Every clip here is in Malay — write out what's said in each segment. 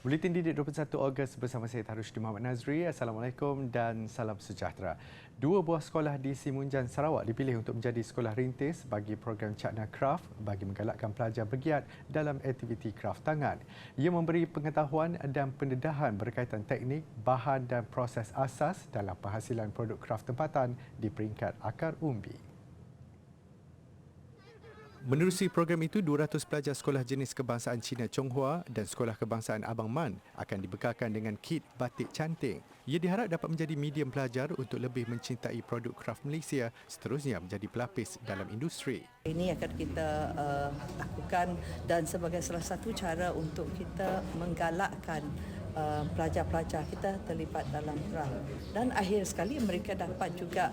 Buletin Didik 21 Ogos bersama saya Tarushdie Muhammad Nazri. Assalamualaikum dan salam sejahtera. Dua buah sekolah di Simunjan, Sarawak dipilih untuk menjadi sekolah rintis bagi program Cakna Craft bagi menggalakkan pelajar bergiat dalam aktiviti kraft tangan. Ia memberi pengetahuan dan pendedahan berkaitan teknik, bahan dan proses asas dalam penghasilan produk kraft tempatan di peringkat akar umbi. Menerusi program itu, 200 pelajar sekolah jenis kebangsaan Cina Chonghua dan sekolah kebangsaan Abang Man akan dibekalkan dengan kit batik cantik. Ia diharap dapat menjadi medium pelajar untuk lebih mencintai produk kraft Malaysia, seterusnya menjadi pelapis dalam industri. Ini akan kita lakukan dan sebagai salah satu cara untuk kita menggalakkan pelajar-pelajar kita terlibat dalam kraft, dan akhir sekali mereka dapat juga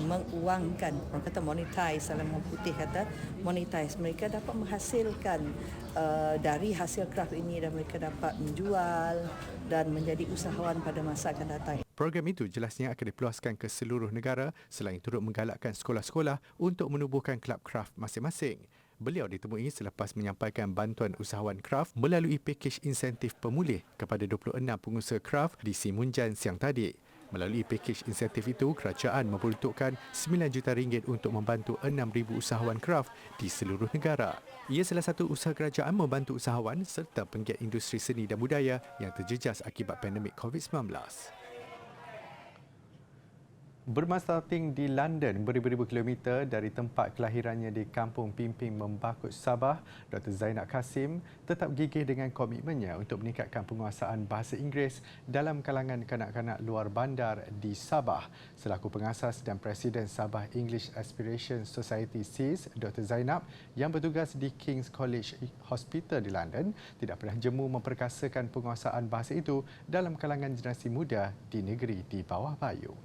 menguangkan, orang kata monetize, dalam orang putih kata monetize, mereka dapat menghasilkan dari hasil kraft ini dan mereka dapat menjual dan menjadi usahawan pada masa akan datang. Program itu jelasnya akan dipeluaskan ke seluruh negara selain turut menggalakkan sekolah-sekolah untuk menubuhkan kelab kraft masing-masing. Beliau ditemui selepas menyampaikan bantuan usahawan kraft melalui pakej insentif pemulih kepada 26 pengusaha kraft di Simunjan siang tadi. Melalui pakej insentif itu, kerajaan memperuntukkan RM9 juta untuk membantu 6,000 usahawan kraft di seluruh negara. Ia salah satu usaha kerajaan membantu usahawan serta penggiat industri seni dan budaya yang terjejas akibat pandemik COVID-19. Bermastalting di London, beribu-ribu kilometer dari tempat kelahirannya di Kampung Pimping Membakut, Sabah, Dr. Zainab Kasim tetap gigih dengan komitmennya untuk meningkatkan penguasaan bahasa Inggeris dalam kalangan kanak-kanak luar bandar di Sabah. Selaku pengasas dan Presiden Sabah English Aspiration Society SEAS, Dr. Zainab yang bertugas di King's College Hospital di London tidak pernah jemu memperkasakan penguasaan bahasa itu dalam kalangan generasi muda di negeri di bawah bayu.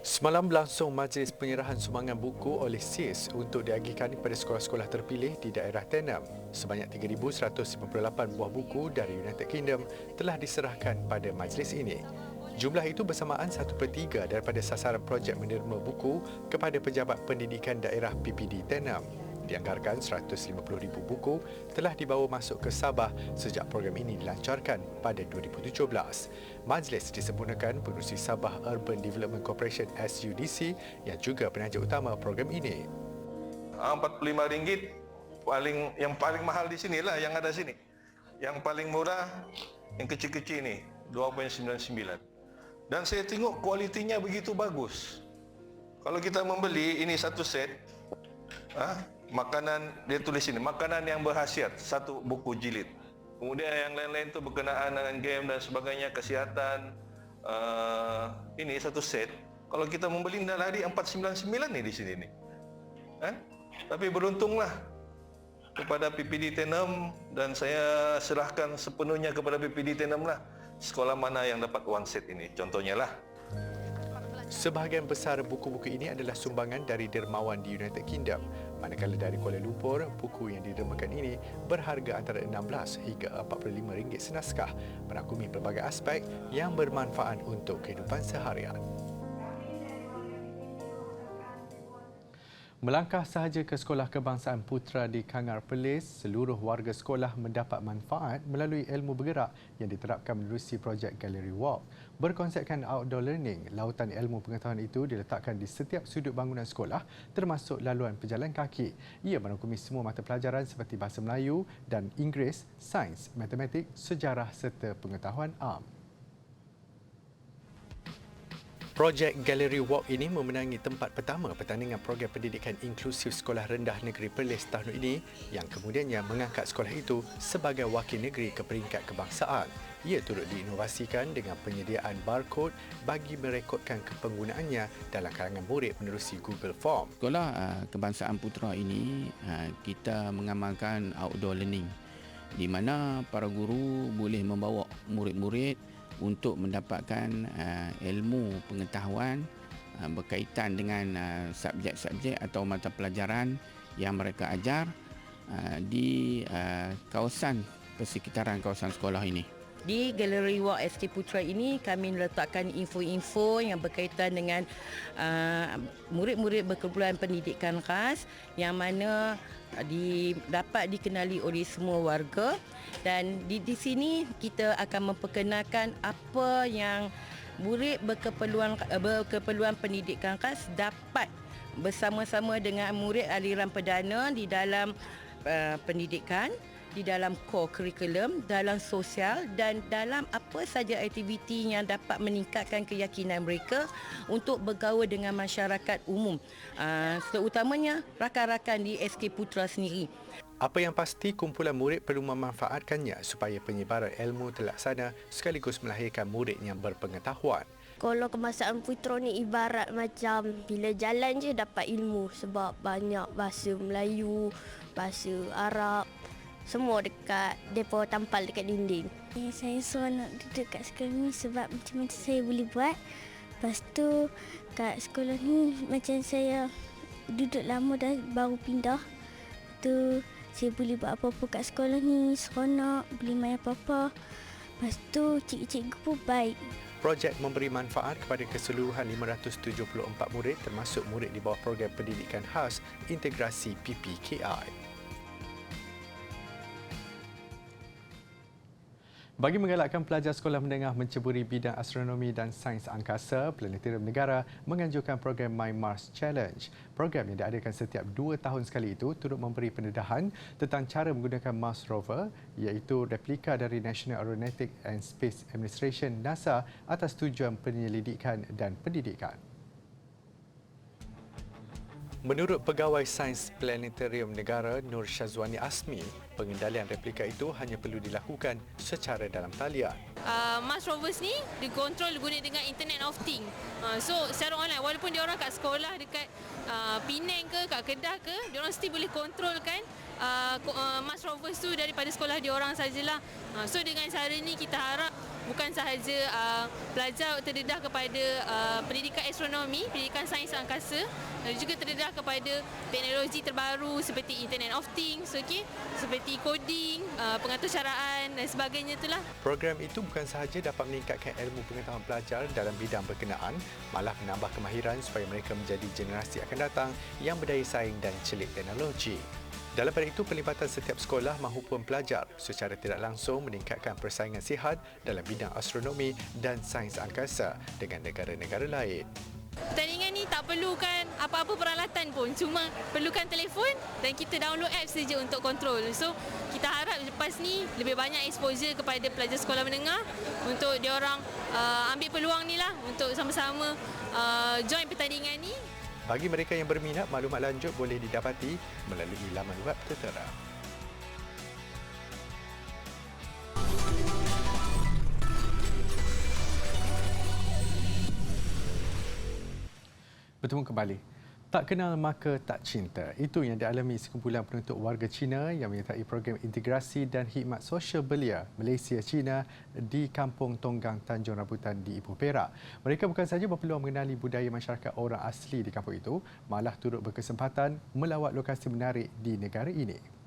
Semalam berlangsung majlis penyerahan sumbangan buku oleh SIS untuk diagihkan kepada sekolah-sekolah terpilih di daerah Tenem. Sebanyak 3,158 buah buku dari United Kingdom telah diserahkan pada majlis ini. Jumlah itu bersamaan 1/3 daripada sasaran projek menerima buku kepada pejabat pendidikan daerah PPD Tenem. Dianggarkan 150,000 buku telah dibawa masuk ke Sabah sejak program ini dilancarkan pada 2017. Majlis disempurnakan Pengerusi Sabah Urban Development Corporation SUDC yang juga penaja utama program ini. RM45 yang paling mahal di sinilah yang ada sini. Yang paling murah yang kecil-kecil ni 2.99. Dan saya tengok kualitinya begitu bagus. Kalau kita membeli ini satu set, makanan dia tulis ini, makanan yang berkhasiat, satu buku jilid. Kemudian yang lain-lain tu berkenaan dengan game dan sebagainya, kesihatan. Ini satu set. Kalau kita membeli dah lari 499 ni di sini ni. Tapi beruntunglah kepada PPD Tenem dan saya serahkan sepenuhnya kepada PPD Tenem lah. Sekolah mana yang dapat one set ini, contohnya lah. Sebahagian besar buku-buku ini adalah sumbangan dari dermawan di United Kingdom. Manakala dari Kuala Lumpur, buku yang didermakan ini berharga antara RM16 hingga RM45 senaskah, merangkumi pelbagai aspek yang bermanfaat untuk kehidupan seharian. Melangkah sahaja ke Sekolah Kebangsaan Putra di Kangar Perlis, seluruh warga sekolah mendapat manfaat melalui ilmu bergerak yang diterapkan menerusi projek Gallery Walk. Berkonsepkan outdoor learning, lautan ilmu pengetahuan itu diletakkan di setiap sudut bangunan sekolah termasuk laluan pejalan kaki. Ia merangkumi semua mata pelajaran seperti Bahasa Melayu dan Inggeris, Sains, Matematik, Sejarah serta Pengetahuan Am. Projek Gallery Walk ini memenangi tempat pertama pertandingan program pendidikan inklusif Sekolah Rendah Negeri Perlis tahun ini yang kemudiannya mengangkat sekolah itu sebagai wakil negeri ke peringkat kebangsaan. Ia turut diinovasikan dengan penyediaan barcode bagi merekodkan kepenggunaannya dalam kalangan murid menerusi Google Form. Sekolah Kebangsaan Putra ini kita mengamalkan outdoor learning di mana para guru boleh membawa murid-murid untuk mendapatkan ilmu pengetahuan berkaitan dengan subjek-subjek atau mata pelajaran yang mereka ajar di kawasan persekitaran kawasan sekolah ini. Di Galeri Walk SK Putra ini kami letakkan info-info yang berkaitan dengan murid-murid berkeperluan pendidikan khas yang mana dapat dikenali oleh semua warga, dan di sini kita akan memperkenalkan apa yang murid berkeperluan pendidikan khas dapat bersama-sama dengan murid aliran perdana di dalam pendidikan, di dalam core curriculum, dalam sosial dan dalam apa saja aktiviti yang dapat meningkatkan keyakinan mereka untuk bergaul dengan masyarakat umum, terutamanya rakan-rakan di SK Putra sendiri. Apa yang pasti, kumpulan murid perlu memanfaatkannya supaya penyebaran ilmu terlaksana sekaligus melahirkan murid yang berpengetahuan. Kalau kebangsaan Putra ni ibarat macam bila jalan je dapat ilmu, sebab banyak bahasa Melayu, bahasa Arab, semua dekat depa tampal dekat dinding. Saya seronok duduk kat sekolah ni sebab macam-macam saya boleh buat. Lepas tu kat sekolah ni macam saya duduk lama dah baru pindah. Tu saya boleh buat apa-apa kat sekolah ni, seronok, boleh main apa-apa. Lepas tu cikgu-cikgu pun baik. Projek memberi manfaat kepada keseluruhan 574 murid termasuk murid di bawah program pendidikan khas integrasi PPKI. Bagi menggalakkan pelajar sekolah menengah menceburi bidang astronomi dan sains angkasa, Planetarium Negara menganjurkan program My Mars Challenge. Program yang diadakan setiap 2 tahun sekali itu turut memberi pendedahan tentang cara menggunakan Mars Rover, iaitu replika dari National Aeronautic and Space Administration NASA atas tujuan penyelidikan dan pendidikan. Menurut Pegawai Sains Planetarium Negara Nur Syazwani Asmi, pengendalian replika itu hanya perlu dilakukan secara dalam talian. Mars Rovers ni dikontrol guna dengan Internet of Things. So secara online, walaupun dia orang kat sekolah dekat Penang ke, kat Kedah ke, dia orang still boleh kontrolkan Mars Rovers tu daripada sekolah dia orang sajalah. So dengan cara ni kita harap bukan sahaja pelajar terdedah kepada pendidikan astronomi, pendidikan sains angkasa, juga terdedah kepada teknologi terbaru seperti Internet of Things, seperti coding, pengaturcaraan dan sebagainya itulah. Program itu bukan sahaja dapat meningkatkan ilmu pengetahuan pelajar dalam bidang berkenaan, malah menambah kemahiran supaya mereka menjadi generasi akan datang yang berdaya saing dan celik teknologi. Dalam pada itu, pelibatan setiap sekolah mahupun pelajar secara tidak langsung meningkatkan persaingan sihat dalam bidang astronomi dan sains angkasa dengan negara-negara lain. Pertandingan ni tak perlukan apa-apa peralatan pun, cuma perlukan telefon dan kita download apps saja untuk kontrol. So kita harap lepas ni lebih banyak exposure kepada pelajar sekolah menengah untuk dia orang ambil peluang ni lah untuk sama-sama join pertandingan ni. Bagi mereka yang berminat, maklumat lanjut boleh didapati melalui laman web tertera. Bertemu kembali. Tak kenal maka tak cinta. Itu yang dialami sekumpulan penuntut warga Cina yang menyertai program integrasi dan khidmat sosial belia Malaysia-Cina di Kampung Tonggang, Tanjung Rambutan di Ipoh Perak. Mereka bukan sahaja berpeluang mengenali budaya masyarakat orang asli di kampung itu, malah turut berkesempatan melawat lokasi menarik di negara ini.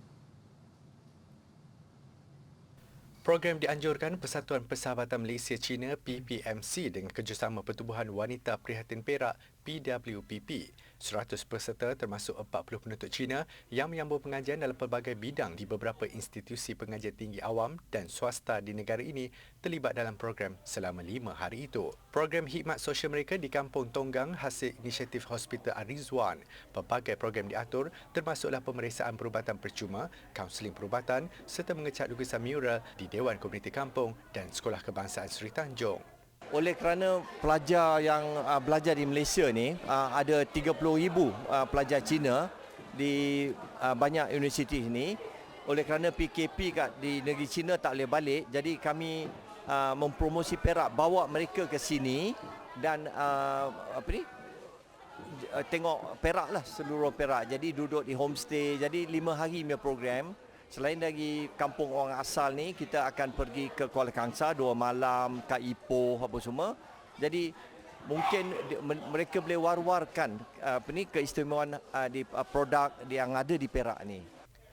Program dianjurkan Persatuan Persahabatan Malaysia-Cina PPMC dengan kerjasama Pertubuhan Wanita Prihatin Perak PWPP. 100 peserta termasuk 40 penuntut Cina yang menyambung pengajian dalam pelbagai bidang di beberapa institusi pengajian tinggi awam dan swasta di negara ini terlibat dalam program selama 5 hari itu. Program khidmat sosial mereka di Kampung Tonggang hasil inisiatif Hospital Ar-Rizwan. Pelbagai program diatur termasuklah pemeriksaan perubatan percuma, kaunseling perubatan serta mengecat lukisan mural di Dewan Komuniti Kampung dan Sekolah Kebangsaan Seri Tanjung. Oleh kerana pelajar yang belajar di Malaysia ni ada 30,000 pelajar Cina di banyak universiti ni. Oleh kerana PKP di negeri Cina tak boleh balik, jadi kami mempromosi Perak, bawa mereka ke sini dan tengok Perak lah, seluruh Perak. Jadi duduk di homestay. Jadi 5 hari punya program. Selain dari kampung orang asal ni, kita akan pergi ke Kuala Kangsar 2 malam, kat Ipoh apa semua. Jadi mungkin mereka boleh war-warkan keistimewaan di produk yang ada di Perak ni.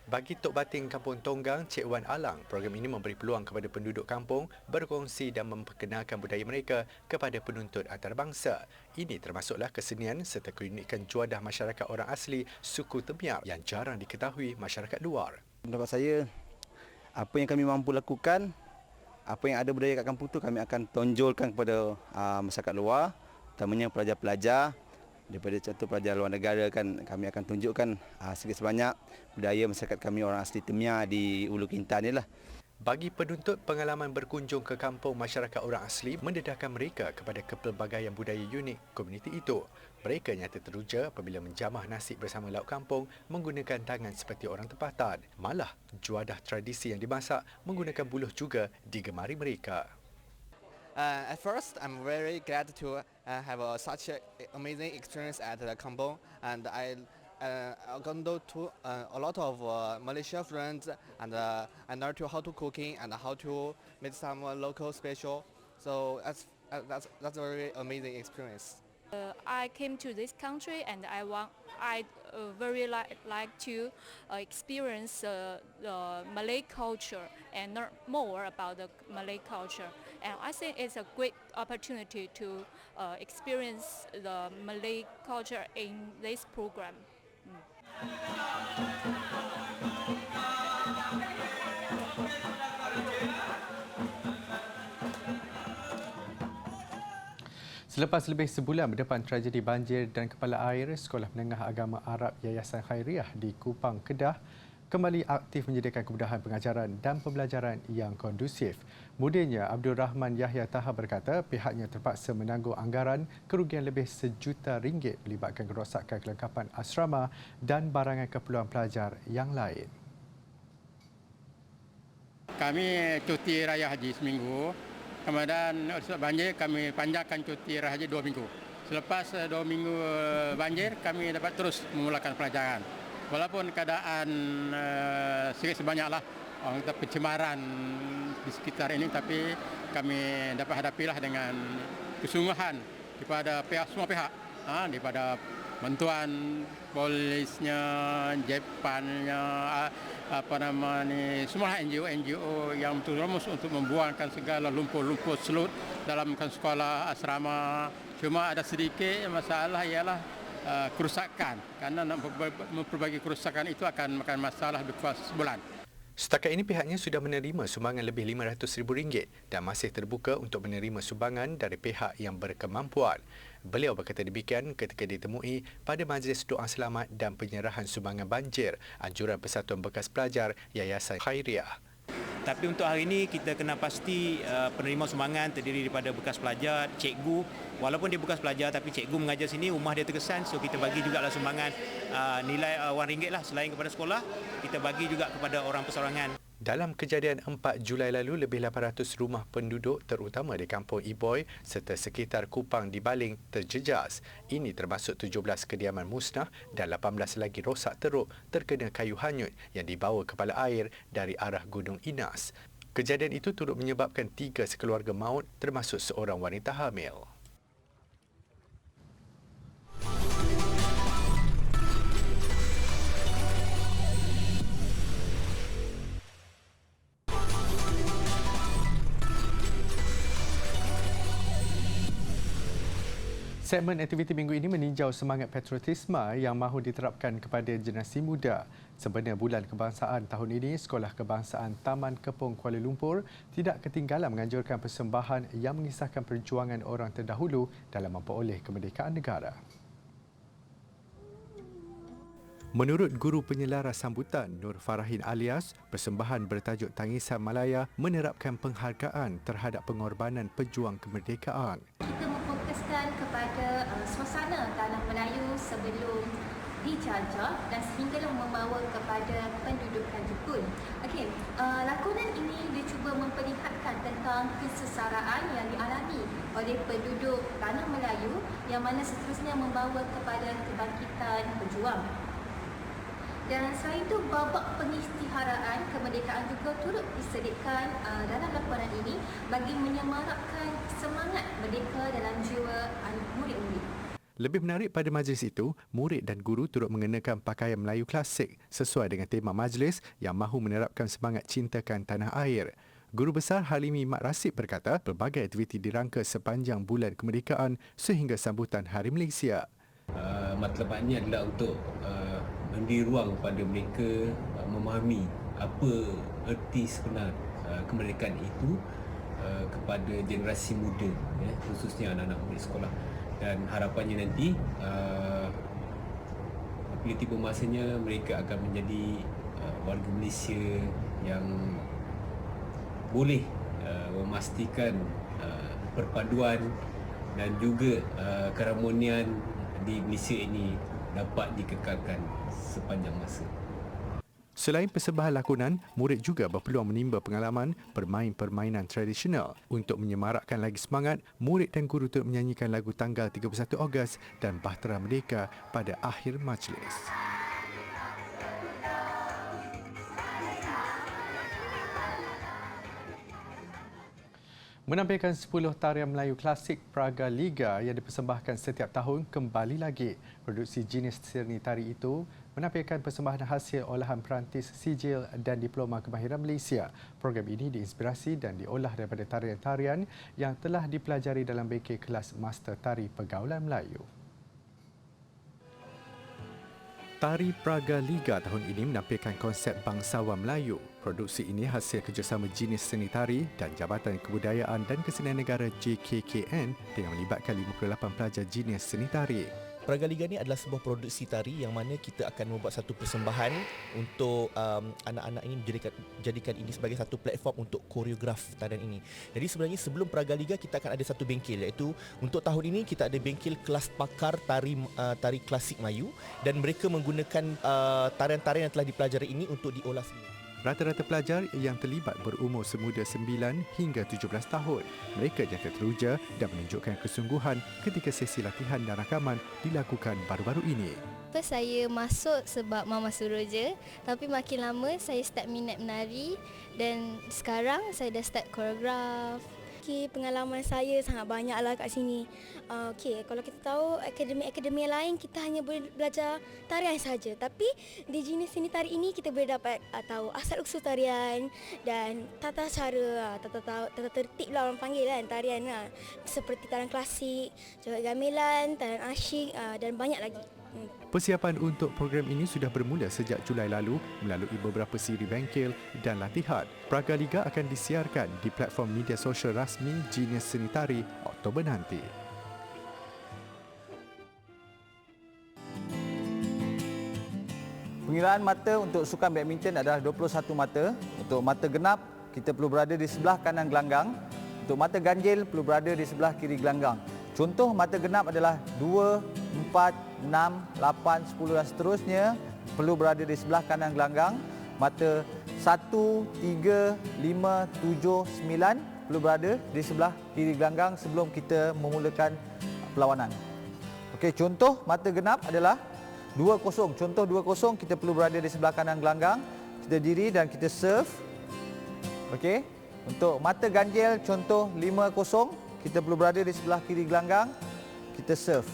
Bagi Tok Batin Kampung Tonggang, Cik Wan Alang, program ini memberi peluang kepada penduduk kampung berkongsi dan memperkenalkan budaya mereka kepada penuntut antarabangsa. Ini termasuklah kesenian serta keunikan juadah masyarakat orang asli suku Temiar yang jarang diketahui masyarakat luar. Pendapat saya, apa yang kami mampu lakukan, apa yang ada budaya kat kampung tu kami akan tonjolkan kepada masyarakat luar, terutamanya pelajar-pelajar. Daripada contoh pelajar luar negara kan kami akan tunjukkan sedikit sebanyak budaya masyarakat kami orang asli Temiar di Ulu Kintan ni lah. Bagi penuntut, pengalaman berkunjung ke kampung masyarakat orang asli mendedahkan mereka kepada kepelbagaian budaya unik komuniti itu. Mereka nyata teruja apabila menjamah nasi bersama lauk kampung menggunakan tangan seperti orang tempatan. Malah, juadah tradisi yang dimasak menggunakan buluh juga digemari mereka. At first, I'm very glad to have such an amazing experience at the kampung, and I got to a lot of Malaysia friends, and I learned how to cooking and how to make some local special. So that's a very amazing experience. I came to this country and I very like to experience the Malay culture and learn more about the Malay culture. And I think it's a great opportunity to experience the Malay culture in this program. Selepas lebih sebulan berdepan tragedi banjir dan kepala air, Sekolah Menengah Agama Arab Yayasan Khairiah di Kupang, Kedah kembali aktif menyediakan kemudahan pengajaran dan pembelajaran yang kondusif. Mudahnya, Abdul Rahman Yahya Taha berkata pihaknya terpaksa menanggung anggaran kerugian lebih RM1 juta melibatkan kerosakan kelengkapan asrama dan barangan keperluan pelajar yang lain. Kami cuti raya haji seminggu. Kemudian sebab banjir kami panjangkan cuti raya haji 2 minggu. Selepas 2 minggu banjir kami dapat terus memulakan pelajaran. Walaupun keadaan sedikit sebanyaklah orang kata pencemaran di sekitar ini, tapi kami dapat hadapilah dengan kesungguhan daripada semua pihak, daripada bantuan polisnya, Jepannya, semua NGO yang betul-betul untuk membuangkan segala lumpur-lumpur selut dalam sekolah asrama. Cuma ada sedikit masalah ialah kerusakan, karena nak memperbaiki kerusakan itu akan makan masalah lebih kurang sebulan. Setakat ini pihaknya sudah menerima sumbangan lebih RM500,000 dan masih terbuka untuk menerima sumbangan dari pihak yang berkemampuan. Beliau berkata demikian ketika ditemui pada majlis doa selamat dan penyerahan sumbangan banjir anjuran Persatuan Bekas Pelajar Yayasan Khairiah. Tapi untuk hari ini kita kena pasti penerima sumbangan terdiri daripada bekas pelajar, cikgu. Walaupun dia bekas pelajar tapi cikgu mengajar sini, rumah dia terkesan. So kita bagi jugalah sumbangan nilai RM1 lah selain kepada sekolah. Kita bagi juga kepada orang persorangan. Dalam kejadian 4 Julai lalu, lebih 800 rumah penduduk terutama di kampung Iboy serta sekitar Kupang di Baling terjejas. Ini termasuk 17 kediaman musnah dan 18 lagi rosak teruk terkena kayu hanyut yang dibawa kepala air dari arah Gunung Inas. Kejadian itu turut menyebabkan 3 sekeluarga maut termasuk seorang wanita hamil. Segmen aktiviti minggu ini meninjau semangat patriotisme yang mahu diterapkan kepada generasi muda. Sempena Bulan Kebangsaan tahun ini, Sekolah Kebangsaan Taman Kepong Kuala Lumpur tidak ketinggalan menganjurkan persembahan yang mengisahkan perjuangan orang terdahulu dalam memperoleh kemerdekaan negara. Menurut Guru Penyelaras Sambutan Nur Farahin Alias, persembahan bertajuk Tangisan Malaya menerapkan penghargaan terhadap pengorbanan pejuang kemerdekaan. Kita memfokuskan kepada suasana tanah Melayu sebelum dijajah dan sehinggalah membawa kepada pendudukan Jepun. Lakonan ini dia cuba memperlihatkan tentang kesesaraan yang dialami oleh penduduk tanah Melayu yang mana seterusnya membawa kepada kebangkitan pejuang. Dan selain itu, babak pengisytiharaan kemerdekaan juga turut diselipkan dalam laporan ini bagi menyemarakkan semangat merdeka dalam jiwa murid-murid. Lebih menarik pada majlis itu, murid dan guru turut mengenakan pakaian Melayu klasik sesuai dengan tema majlis yang mahu menerapkan semangat cintakan tanah air. Guru Besar Halimi Mat Rasib berkata, pelbagai aktiviti dirangka sepanjang bulan kemerdekaan sehingga sambutan Hari Malaysia. Matlamat ini adalah untuk memberi ruang kepada mereka memahami apa erti sebenar kemerdekaan itu kepada generasi muda, khususnya anak-anak murid sekolah. Dan harapannya nanti apabila tiba masanya mereka akan menjadi warga Malaysia yang boleh memastikan perpaduan dan juga keharmonian di Malaysia ini dapat dikekalkan sepanjang masa. Selain persembahan lakonan, murid juga berpeluang menimba pengalaman bermain permainan tradisional. Untuk menyemarakkan lagi semangat, murid dan guru turut menyanyikan lagu tanggal 31 Ogos dan Bahtera Merdeka pada akhir majlis. Menampilkan 10 tarian Melayu klasik Praga Liga yang dipersembahkan setiap tahun kembali lagi. Produksi jenis seni tari itu menampilkan persembahan hasil olahan perantis sijil dan diploma kemahiran Malaysia. Program ini diinspirasi dan diolah daripada tarian-tarian yang telah dipelajari dalam bengkel kelas Master Tari Pergaulan Melayu. Tari Praga Liga tahun ini menampilkan konsep bangsawan Melayu. Produksi ini hasil kerjasama jenis seni tari dan Jabatan Kebudayaan dan Kesenian Negara JKKN dengan melibatkan 58 pelajar jenis seni tari. Praga Liga ni adalah sebuah produksi tari yang mana kita akan membuat satu persembahan untuk anak-anak ini jadikan ini sebagai satu platform untuk koreograf tarian ini. Jadi sebenarnya sebelum Praga Liga kita akan ada satu bengkel, iaitu untuk tahun ini kita ada bengkel kelas pakar tari klasik Melayu dan mereka menggunakan tarian-tarian yang telah dipelajari ini untuk diolah sendiri. Rata-rata pelajar yang terlibat berumur semuda 9 hingga 17 tahun. Mereka jangka teruja dan menunjukkan kesungguhan ketika sesi latihan dan rakaman dilakukan baru-baru ini. First saya masuk sebab mama suruh je, tapi makin lama saya start minat menari dan sekarang saya dah start koreograf. Pengalaman saya sangat banyaklah kat sini. Kalau kita tahu akademi-akademi lain kita hanya boleh belajar tarian saja, tapi di jenis seni tari ini kita boleh dapat tahu asal usul tarian dan tata cara, tata tertib lah orang panggil kan tarian lah. Seperti tarian klasik, joget gamelan, tarian asyik dan banyak lagi. Persiapan untuk program ini sudah bermula sejak Julai lalu melalui beberapa siri bengkel dan latihan. Praga Liga akan disiarkan di platform media sosial rasmi jenis seni tari Oktober nanti. Pengiraan mata untuk sukan badminton adalah 21 mata. Untuk mata genap, kita perlu berada di sebelah kanan gelanggang. Untuk mata ganjil, perlu berada di sebelah kiri gelanggang. Contoh mata genap adalah 2, 4, 6, 8, 10 dan seterusnya perlu berada di sebelah kanan gelanggang. Mata 1, 3, 5, 7, 9 perlu berada di sebelah kiri gelanggang sebelum kita memulakan perlawanan. Okey, contoh mata genap adalah 2-0. Contoh 2-0 kita perlu berada di sebelah kanan gelanggang. Kita diri dan kita serve. Okey. Untuk mata ganjil contoh 5-0 kita perlu berada di sebelah kiri gelanggang. Kita serve.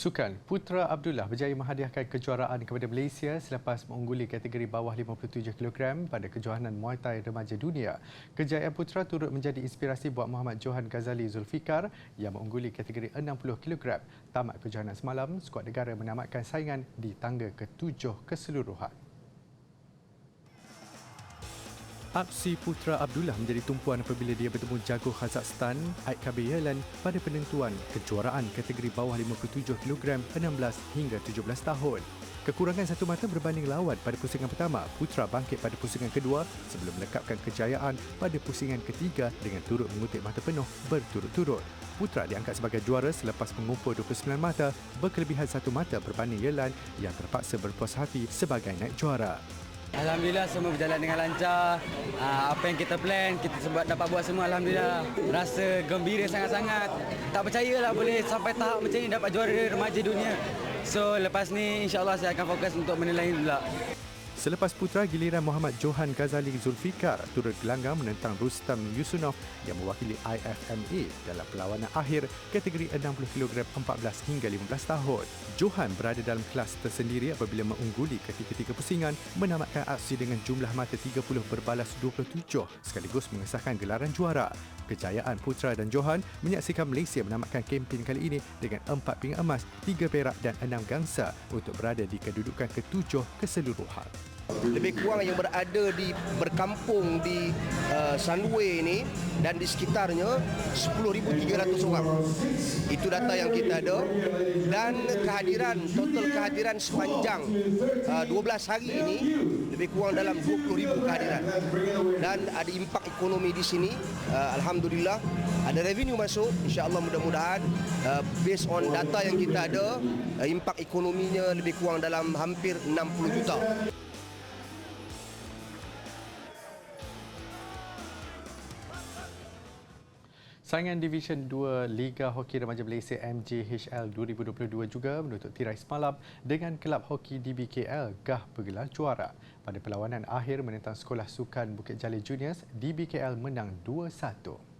Sukan, Putra Abdullah berjaya menghadiahkan kejuaraan kepada Malaysia selepas mengungguli kategori bawah 57 kg pada kejohanan Muay Thai Remaja Dunia. Kejayaan Putra turut menjadi inspirasi buat Muhammad Johan Ghazali Zulfikar yang mengungguli kategori 60 kg. Tamat kejohanan semalam, skuad negara menamatkan saingan di tangga ke-7 keseluruhan. Aksi Putra Abdullah menjadi tumpuan apabila dia bertemu jago Kazakhstan Aitkabe Yelan pada penentuan kejuaraan kategori bawah 57 kg 16 hingga 17 tahun. Kekurangan satu mata berbanding lawan pada pusingan pertama, Putra bangkit pada pusingan kedua sebelum melekapkan kejayaan pada pusingan ketiga dengan turut mengutip mata penuh berturut-turut. Putra diangkat sebagai juara selepas mengumpul 29 mata, berkelebihan satu mata berbanding Yelan yang terpaksa berpuas hati sebagai naib juara. Alhamdulillah semua berjalan dengan lancar. Apa yang kita plan, kita dapat buat semua. Alhamdulillah. Rasa gembira sangat-sangat. Tak percayalah boleh sampai tahap macam ni dapat juara remaja dunia. So lepas ni insya-Allah saya akan fokus untuk benda lain pula. Selepas putra, giliran Muhammad Johan Ghazali Zulfikar turut gelanggang menentang Rustam Yusunov yang mewakili IFMA dalam perlawanan akhir kategori 60 kg 14 hingga 15 tahun. Johan berada dalam kelas tersendiri apabila mengungguli ketika-ketika pusingan, menamatkan aksi dengan jumlah mata 30 berbalas 27 sekaligus mengesahkan gelaran juara. Kejayaan putra dan Johan menyaksikan Malaysia menamatkan kempen kali ini dengan 4 pingat emas, 3 perak dan 6 gangsa untuk berada di kedudukan ke-7 keseluruhan. Lebih kurang yang berkampung di Sunway ini dan di sekitarnya 10,300 orang. Itu data yang kita ada, dan total kehadiran sepanjang 12 hari ini lebih kurang dalam 20,000 kehadiran. Dan ada impak ekonomi di sini. Alhamdulillah ada revenue masuk, insya-Allah mudah-mudahan based on data yang kita ada, impak ekonominya lebih kurang dalam hampir 60 juta. Saingan Division 2 Liga Hoki Remaja Malaysia MJHL 2022 juga menutup tirai semalam dengan kelab hoki DBKL Gah bergelar juara. Pada perlawanan akhir menentang Sekolah Sukan Bukit Jalil Juniors, DBKL menang 2-1.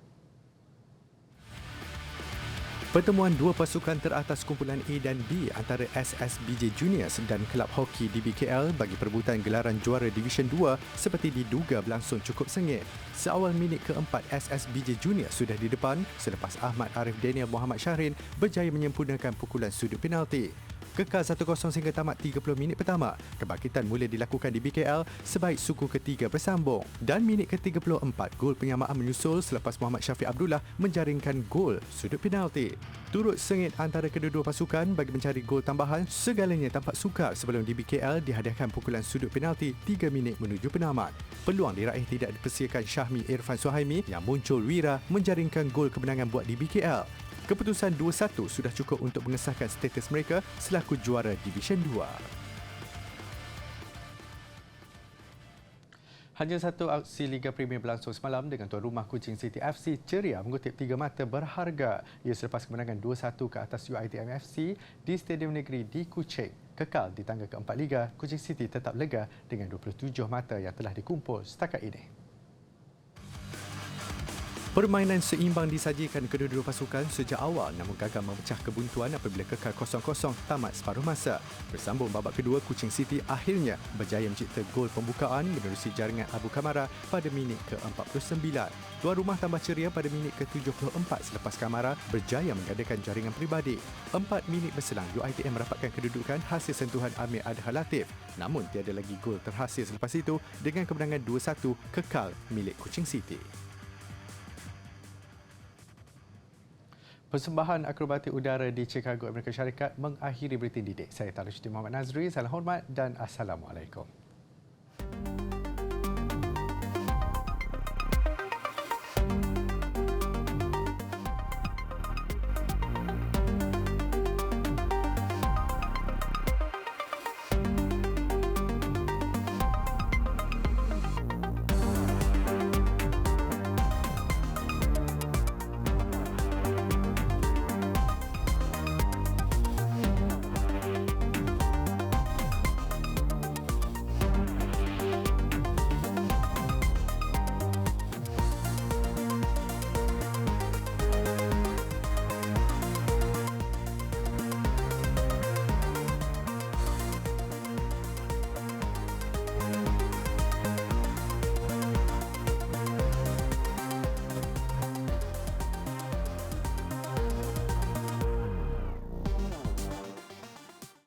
Pertemuan dua pasukan teratas kumpulan A dan B antara SSBJ Juniors dan kelab hoki DBKL bagi perebutan gelaran juara Division 2 seperti diduga berlangsung cukup sengit. Seawal minit keempat, SSBJ Juniors sudah di depan selepas Ahmad Arif Daniel Muhammad Syahrin berjaya menyempurnakan pukulan sudut penalti. Kekal 1-0 sehingga tamat 30 minit pertama. Kebangkitan mula dilakukan di BKL sebaik suku ketiga bersambung. Dan minit ke-34, gol penyamaan menyusul selepas Muhammad Syafiq Abdullah menjaringkan gol sudut penalti. Turut sengit antara kedua-dua pasukan bagi mencari gol tambahan, segalanya tampak sukar sebelum di BKL dihadiahkan pukulan sudut penalti 3 minit menuju penamat. Peluang diraih tidak dipersiakan Syahmi Irfan Suhaimi yang muncul wira menjaringkan gol kemenangan buat di BKL. Keputusan 2-1 sudah cukup untuk mengesahkan status mereka selaku juara Division 2. Hanya satu aksi Liga Premier berlangsung semalam dengan tuan rumah Kuching City FC ceria mengutip 3 mata berharga ia selepas kemenangan 2-1 ke atas UiTM FC di Stadium Negeri di Kuching. Kekal di tangga keempat Liga, Kuching City tetap lega dengan 27 mata yang telah dikumpul setakat ini. Permainan seimbang disajikan kedua-dua pasukan sejak awal namun gagal memecah kebuntuan apabila kekal 0-0 tamat separuh masa. Bersambung babak kedua, Kuching City akhirnya berjaya mencipta gol pembukaan menerusi jaringan Abu Kamara pada minit ke-49. Tuan rumah tambah ceria pada minit ke-74 selepas Kamara berjaya menggandakan jaringan peribadi. 4 minit berselang, UiTM merapatkan kedudukan hasil sentuhan Amir Adha Latif. Namun tiada lagi gol terhasil selepas itu dengan kemenangan 2-1 kekal milik Kuching City. Persembahan akrobatik udara di Chicago, Amerika Syarikat mengakhiri Buletin Didik. Saya Tarusyuddin Muhammad Nazri. Salam hormat dan Assalamualaikum.